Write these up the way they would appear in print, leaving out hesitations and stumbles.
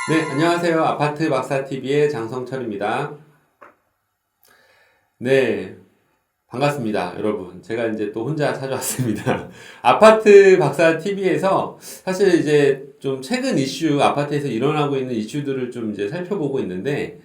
네, 안녕하세요. 아파트 박사TV의 장성철입니다. 네, 반갑습니다, 여러분. 제가 이제 또 혼자 찾아왔습니다. 아파트 박사TV에서 사실 이제 좀 최근 이슈, 아파트에서 일어나고 있는 이슈들을 좀 이제 살펴보고 있는데,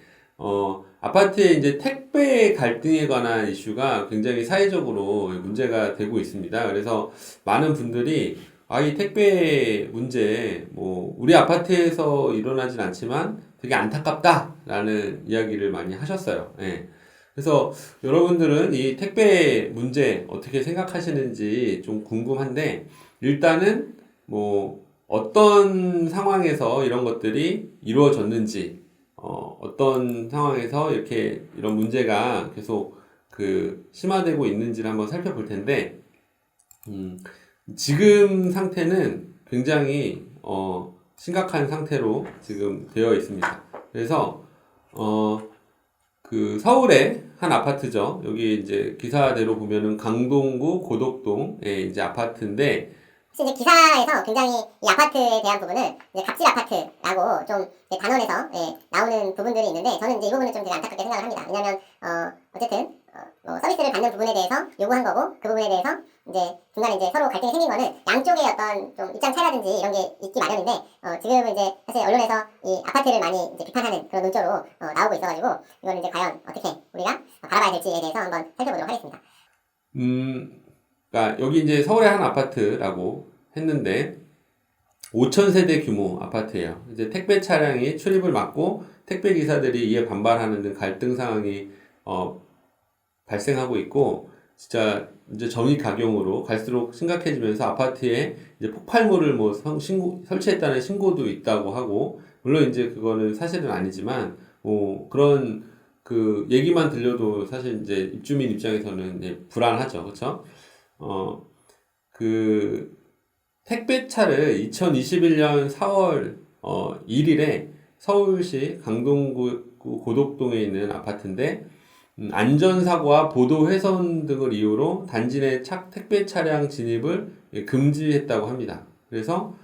아파트의 이제 택배 갈등에 관한 이슈가 굉장히 사회적으로 문제가 되고 있습니다. 그래서 많은 분들이 이 택배 문제, 우리 아파트에서 일어나진 않지만 되게 안타깝다라는 이야기를 많이 하셨어요. 예. 그래서 여러분들은 이 택배 문제 어떻게 생각하시는지 좀 궁금한데, 일단은 어떤 상황에서 이런 것들이 이루어졌는지, 어떤 상황에서 이렇게 이런 문제가 계속 심화되고 있는지를 한번 살펴볼 텐데, 음, 지금 상태는 굉장히, 심각한 상태로 지금 되어 있습니다. 그래서, 서울의 한 아파트죠. 여기 이제 기사대로 보면은 강동구 고덕동의 이제 아파트인데, 혹시 이제 기사에서 굉장히 이 아파트에 대한 부분을 이제 갑질 아파트라고 좀 이제 단언해서 나오는 부분들이 있는데, 저는 이제 이 부분을 좀 되게 안타깝게 생각을 합니다. 왜냐면 어쨌든 서비스를 받는 부분에 대해서 요구한 거고, 그 부분에 대해서 이제 중간에 이제 서로 갈등이 생긴 거는 양쪽의 어떤 좀 입장 차이라든지 이런 게 있기 마련인데, 지금은 이제 사실 언론에서 이 아파트를 많이 이제 비판하는 그런 논조로 나오고 있어가지고, 이거는 이제 과연 어떻게 우리가 바라봐야 될지에 대해서 한번 살펴보도록 하겠습니다. 그러니까 여기 이제 서울의 한 아파트라고 했는데 5천 세대 규모 아파트예요. 이제 택배 차량이 출입을 막고 택배 기사들이 이에 반발하는 등 갈등 상황이 발생하고 있고, 진짜 이제 정의 각용으로 갈수록 심각해지면서 아파트에 이제 폭발물을 설치했다는 신고도 있다고 하고, 물론 이제 그거는 사실은 아니지만 그런 얘기만 들려도 사실 이제 입주민 입장에서는 불안하죠, 그렇죠? 어, 그 택배차를 2021년 4월 1일에 서울시 강동구 고덕동에 있는 아파트인데, 안전사고와 보도훼손 등을 이유로 단지 내 택배 차량 진입을 금지했다고 합니다. 그래서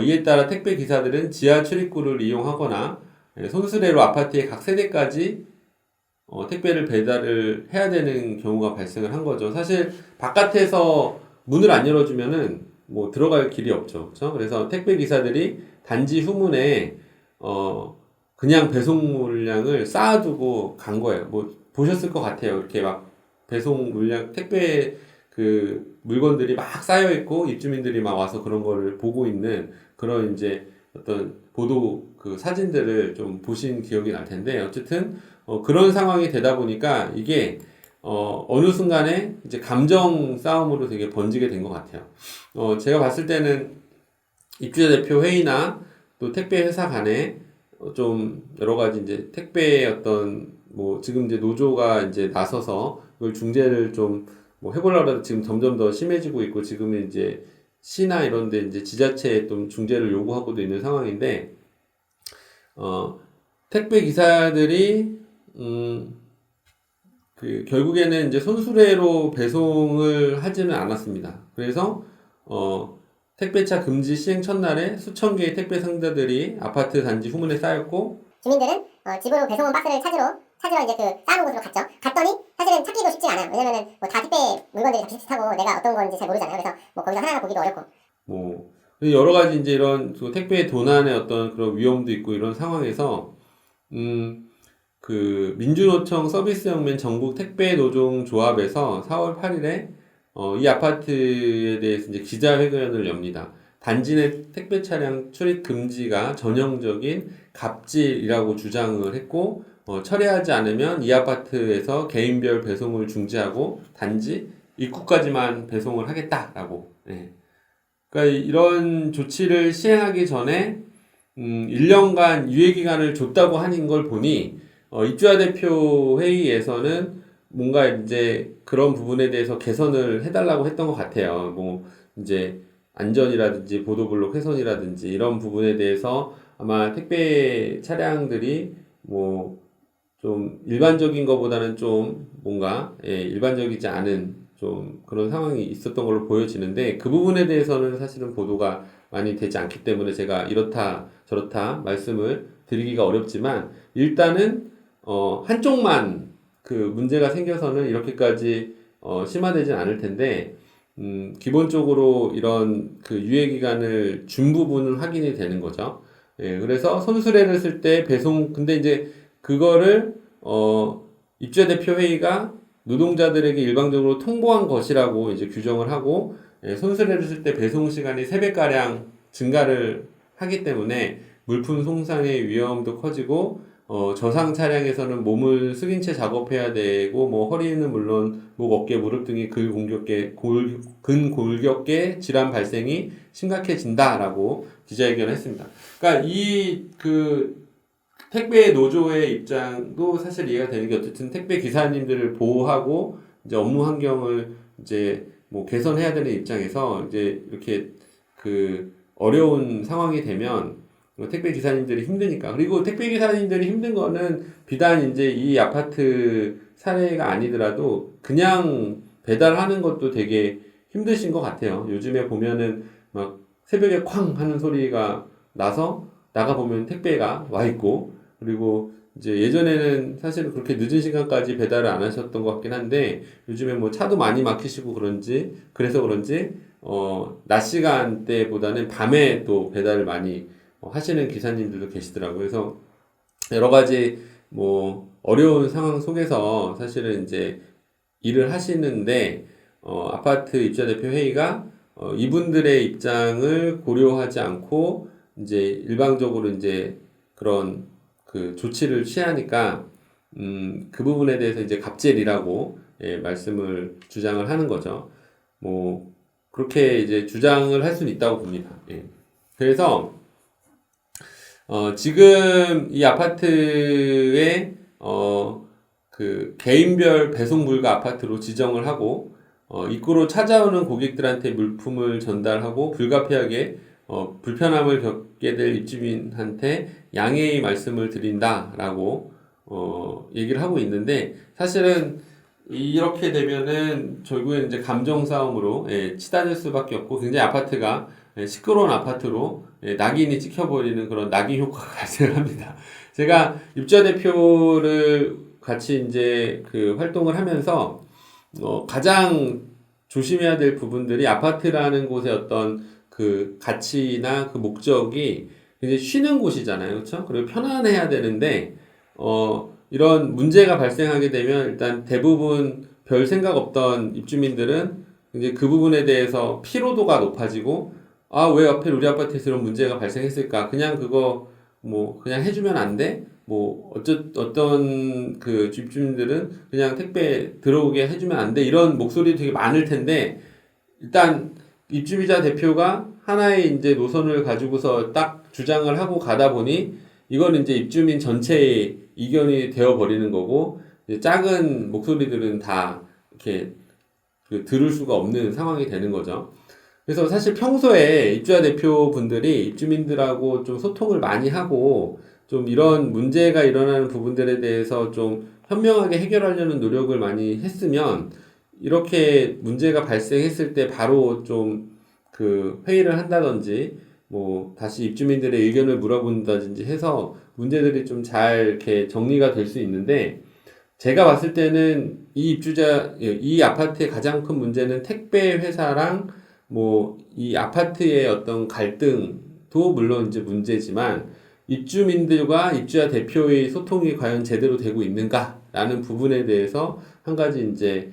이에 따라 택배 기사들은 지하 출입구를 이용하거나 손수레로 아파트의 각 세대까지 택배를 배달을 해야 되는 경우가 발생을 한 거죠. 사실 바깥에서 문을 안 열어주면은 들어갈 길이 없죠. 그렇죠? 그래서 택배 기사들이 단지 후문에 그냥 배송 물량을 쌓아두고 간 거예요. 보셨을 것 같아요. 이렇게 막 배송 물량 택배 물건들이 막 쌓여 있고 입주민들이 막 와서 그런 거를 보고 있는 그런 이제 어떤 보도 사진들을 좀 보신 기억이 날 텐데, 어쨌든 그런 상황이 되다 보니까 이게 어느 순간에 이제 감정 싸움으로 되게 번지게 된 것 같아요. 제가 봤을 때는 입주자 대표 회의나 또 택배 회사 간에 좀 여러 가지 이제 택배의 어떤 지금 이제 노조가 이제 나서서 이걸 중재를 좀 해보려고 지금 점점 더 심해지고 있고, 지금은 이제 시나 이런 데 이제 지자체에 좀 중재를 요구하고도 있는 상황인데, 택배 기사들이 결국에는 이제 손수레로 배송을 하지는 않았습니다. 그래서 택배차 금지 시행 첫날에 수천 개의 택배 상자들이 아파트 단지 후문에 쌓였고, 주민들은 집으로 배송온 박스를 찾으러 이제 쌓아놓은 곳으로 갔죠. 갔더니 사실은 찾기도 쉽지 않아요. 왜냐면은 다 택배 물건들이 다 비슷하고 내가 어떤 건지 잘 모르잖아요. 그래서 거기서 하나 보기도 어렵고. 여러 가지 이제 이런 택배 도난의 어떤 그런 위험도 있고, 이런 상황에서 민주노총 서비스혁명 전국 택배노종 조합에서 4월 8일에 이 아파트에 대해서 이제 기자회견을 엽니다. 단지 내 택배 차량 출입 금지가 전형적인 갑질이라고 주장을 했고, 철회하지 않으면 이 아파트에서 개인별 배송을 중지하고 단지 입구까지만 배송을 하겠다라고. 예. 그러니까 이런 조치를 시행하기 전에 1년간 유예기간을 줬다고 하는 걸 보니, 입주자 대표 회의에서는 뭔가 이제 그런 부분에 대해서 개선을 해달라고 했던 것 같아요. 이제 안전이라든지 보도블록 훼손이라든지 이런 부분에 대해서 아마 택배 차량들이 좀 일반적인 것보다는 좀 뭔가 일반적이지 않은 좀 그런 상황이 있었던 걸로 보여지는데, 그 부분에 대해서는 사실은 보도가 많이 되지 않기 때문에 제가 이렇다 저렇다 말씀을 드리기가 어렵지만 일단은 한쪽만 그 문제가 생겨서는 이렇게까지 심화되진 않을 텐데 기본적으로 이런 그 유예 기간을 준 부분은 확인이 되는 거죠. 예, 그래서 손수레를 쓸 때 배송 근데 이제 그거를 입주자 대표 회의가 노동자들에게 일방적으로 통보한 것이라고 이제 규정을 하고 예, 손수레를 쓸 때 배송 시간이 3배가량 증가를 하기 때문에 물품 손상의 위험도 커지고 저상 차량에서는 몸을 숙인 채 작업해야 되고 뭐 허리는 물론 목, 어깨, 무릎 등이 근골격계 질환 발생이 심각해진다라고 기자회견을 했습니다. 그러니까 이 그 택배 노조의 입장도 사실 이해가 되는 게 어쨌든 택배 기사님들을 보호하고 이제 업무 환경을 이제 뭐 개선해야 되는 입장에서 이제 이렇게 그 어려운 상황이 되면 택배 기사님들이 힘드니까. 그리고 택배 기사님들이 힘든 거는 비단 이제 이 아파트 사례가 아니더라도 그냥 배달하는 것도 되게 힘드신 것 같아요. 요즘에 보면은 막 새벽에 쾅 하는 소리가 나서 나가보면 택배가 와 있고, 그리고 이제 예전에는 사실 그렇게 늦은 시간까지 배달을 안 하셨던 것 같긴 한데, 요즘에 뭐 차도 많이 막히시고 그래서 그런지, 낮 시간대보다는 밤에 또 배달을 많이 하시는 기사님들도 계시더라고요. 그래서 여러 가지 뭐 어려운 상황 속에서 사실은 이제 일을 하시는데 아파트 입주자 대표 회의가 이분들의 입장을 고려하지 않고 이제 일방적으로 이제 그런 그 조치를 취하니까 그 부분에 대해서 이제 갑질이라고 예, 말씀을 주장을 하는 거죠. 뭐 그렇게 이제 주장을 할 수는 있다고 봅니다. 예. 그래서 지금 이 아파트에, 그, 개인별 배송 불가 아파트로 지정을 하고, 입구로 찾아오는 고객들한테 물품을 전달하고, 불가피하게, 불편함을 겪게 될 입주민한테 양해의 말씀을 드린다라고, 얘기를 하고 있는데, 사실은 이렇게 되면은 결국엔 이제 감정 싸움으로 예, 치닫을 수밖에 없고 굉장히 아파트가 예, 시끄러운 아파트로 예, 낙인이 찍혀버리는 그런 낙인 효과가 발생합니다. 제가 입주자 대표를 같이 이제 그 활동을 하면서 가장 조심해야 될 부분들이 아파트라는 곳의 어떤 그 가치나 그 목적이 굉장히 쉬는 곳이잖아요. 그렇죠? 그리고 편안해야 되는데 이런 문제가 발생하게 되면 일단 대부분 별 생각 없던 입주민들은 이제 그 부분에 대해서 피로도가 높아지고 아, 왜 하필 우리 아파트에서 이런 문제가 발생했을까? 그냥 그거 뭐 그냥 해주면 안 돼? 뭐 어떤 그 입주민들은 그냥 택배 들어오게 해주면 안 돼? 이런 목소리 되게 많을 텐데 일단 입주민자 대표가 하나의 이제 노선을 가지고서 딱 주장을 하고 가다 보니 이거는 이제 입주민 전체의 이견이 되어 버리는 거고 이제 작은 목소리들은 다 이렇게 그 들을 수가 없는 상황이 되는 거죠. 그래서 사실 평소에 입주자 대표분들이 입주민들하고 좀 소통을 많이 하고 좀 이런 문제가 일어나는 부분들에 대해서 좀 현명하게 해결하려는 노력을 많이 했으면 이렇게 문제가 발생했을 때 바로 좀 그 회의를 한다든지 뭐 다시 입주민들의 의견을 물어본다든지 해서 문제들이 좀 잘 이렇게 정리가 될 수 있는데 제가 봤을 때는 이 아파트의 가장 큰 문제는 택배 회사랑 뭐 이 아파트의 어떤 갈등도 물론 이제 문제지만 입주민들과 입주자 대표의 소통이 과연 제대로 되고 있는가라는 부분에 대해서 한 가지 이제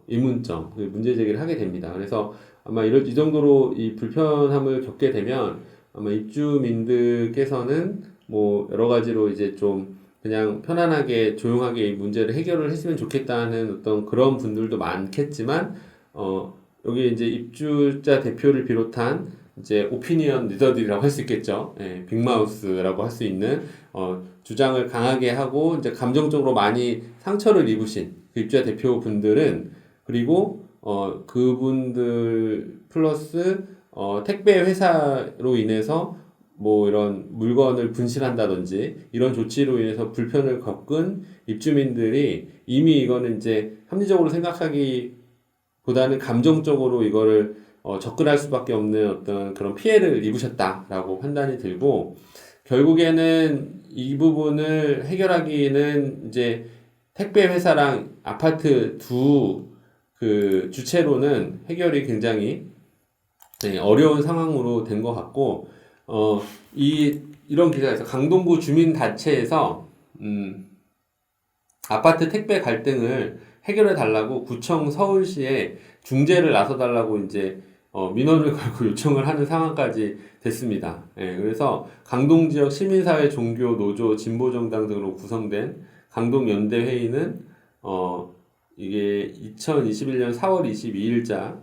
의문점, 문제 제기를 하게 됩니다. 그래서 아마 이 정도로 이 불편함을 겪게 되면 아마 입주민들께서는 뭐 여러 가지로 이제 좀 그냥 편안하게 조용하게 이 문제를 해결을 했으면 좋겠다는 어떤 그런 분들도 많겠지만 여기 이제 입주자 대표를 비롯한 이제 오피니언 리더들이라고 할 수 있겠죠. 예, 빅마우스라고 할 수 있는 주장을 강하게 하고 이제 감정적으로 많이 상처를 입으신 그 입주자 대표분들은 그리고 그분들 플러스 택배 회사로 인해서 뭐 이런 물건을 분실한다든지 이런 조치로 인해서 불편을 겪은 입주민들이 이미 이거는 이제 합리적으로 생각하기보다는 감정적으로 이거를 접근할 수밖에 없는 어떤 그런 피해를 입으셨다라고 판단이 들고, 결국에는 이 부분을 해결하기는 이제 택배 회사랑 아파트 두 그 주체로는 해결이 굉장히 어려운 상황으로 된 것 같고, 이런 기사에서 강동구 주민단체에서 아파트 택배 갈등을 해결해 달라고 구청 서울시에 중재를 나서 달라고 이제 민원을 걸고 요청을 하는 상황까지 됐습니다. 그래서 강동 지역 시민사회, 종교, 노조, 진보정당 등으로 구성된 강동연대회의는 이게 2021년 4월 22일자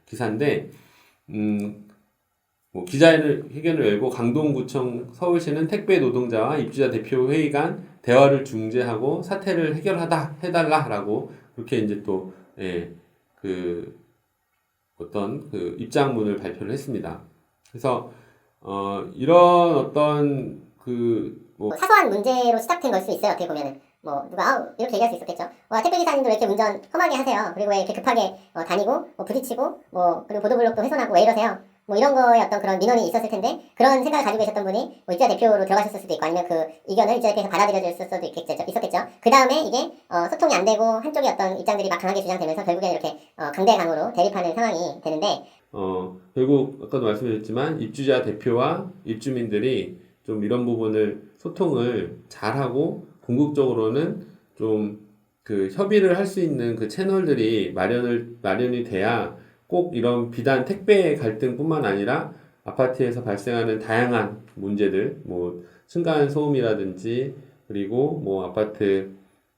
기사인데, 뭐 기자회견을 열고 강동구청 서울시는 택배 노동자와 입주자 대표 회의 간 대화를 중재하고 사태를 해달라라고 그렇게 이제 또 그 어떤 그 입장문을 발표를 했습니다. 그래서 이런 어떤 뭐 사소한 문제로 시작된 걸 수 있어요. 어떻게 보면은 뭐 누가 이렇게 얘기할 수 있었겠죠. 와, 택배 기사님들 왜 이렇게 운전 험하게 하세요? 그리고 왜 이렇게 급하게 다니고 뭐 부딪히고 뭐 그리고 보도블록도 훼손하고 왜 이러세요? 뭐 이런 거에 어떤 그런 민원이 있었을 텐데, 그런 생각을 가지고 계셨던 분이 뭐 입주자 대표로 들어가셨을 수도 있고, 아니면 그 의견을 입주자 대표에서 받아들여졌을 수도 있었겠죠. 그 다음에 이게 소통이 안 되고 한쪽의 어떤 입장들이 막 강하게 주장되면서 결국에는 이렇게 강대강으로 대립하는 상황이 되는데, 결국 아까도 말씀드렸지만 입주자 대표와 입주민들이 좀 이런 부분을 소통을 잘하고 궁극적으로는 좀 그 협의를 할 수 있는 그 채널들이 마련이 돼야 꼭 이런 비단 택배 갈등뿐만 아니라 아파트에서 발생하는 다양한 문제들, 뭐 층간 소음이라든지 그리고 뭐 아파트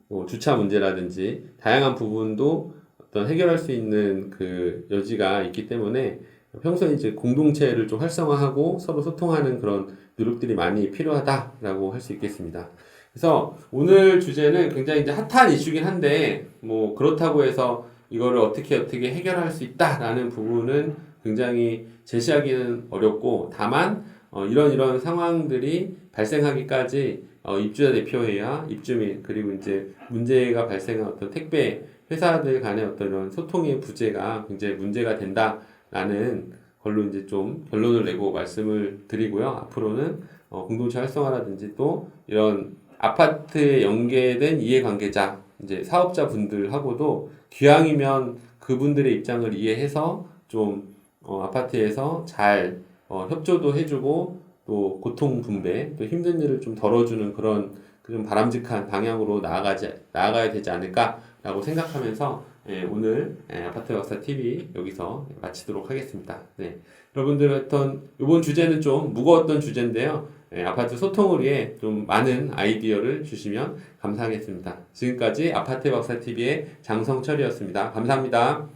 뭐 주차 문제라든지 다양한 부분도 어떤 해결할 수 있는 그 여지가 있기 때문에 평소에 이제 공동체를 좀 활성화하고 서로 소통하는 그런 노력들이 많이 필요하다라고 할 수 있겠습니다. 그래서 오늘 주제는 굉장히 이제 핫한 이슈긴 한데, 뭐 그렇다고 해서 이거를 어떻게 해결할 수 있다라는 부분은 굉장히 제시하기는 어렵고, 다만 이런 상황들이 발생하기까지 입주자 대표회와 입주민, 그리고 이제 문제가 발생한 어떤 택배 회사들 간의 어떤 이런 소통의 부재가 굉장히 문제가 된다라는 걸로 이제 좀 결론을 내고 말씀을 드리고요. 앞으로는 공동체 활성화라든지 또 이런 아파트에 연계된 이해관계자, 이제 사업자분들하고도 기왕이면 그분들의 입장을 이해해서 좀 아파트에서 잘 협조도 해주고 또 고통 분배, 또 힘든 일을 좀 덜어주는 그런 좀 바람직한 방향으로 나아가야 되지 않을까라고 생각하면서 오늘 아파트 박사 TV 여기서 마치도록 하겠습니다. 네. 여러분들 어떤 이번 주제는 좀 무거웠던 주제인데요. 아파트 소통을 위해 좀 많은 아이디어를 주시면 감사하겠습니다. 지금까지 아파트 박사 TV의 장성철이었습니다. 감사합니다.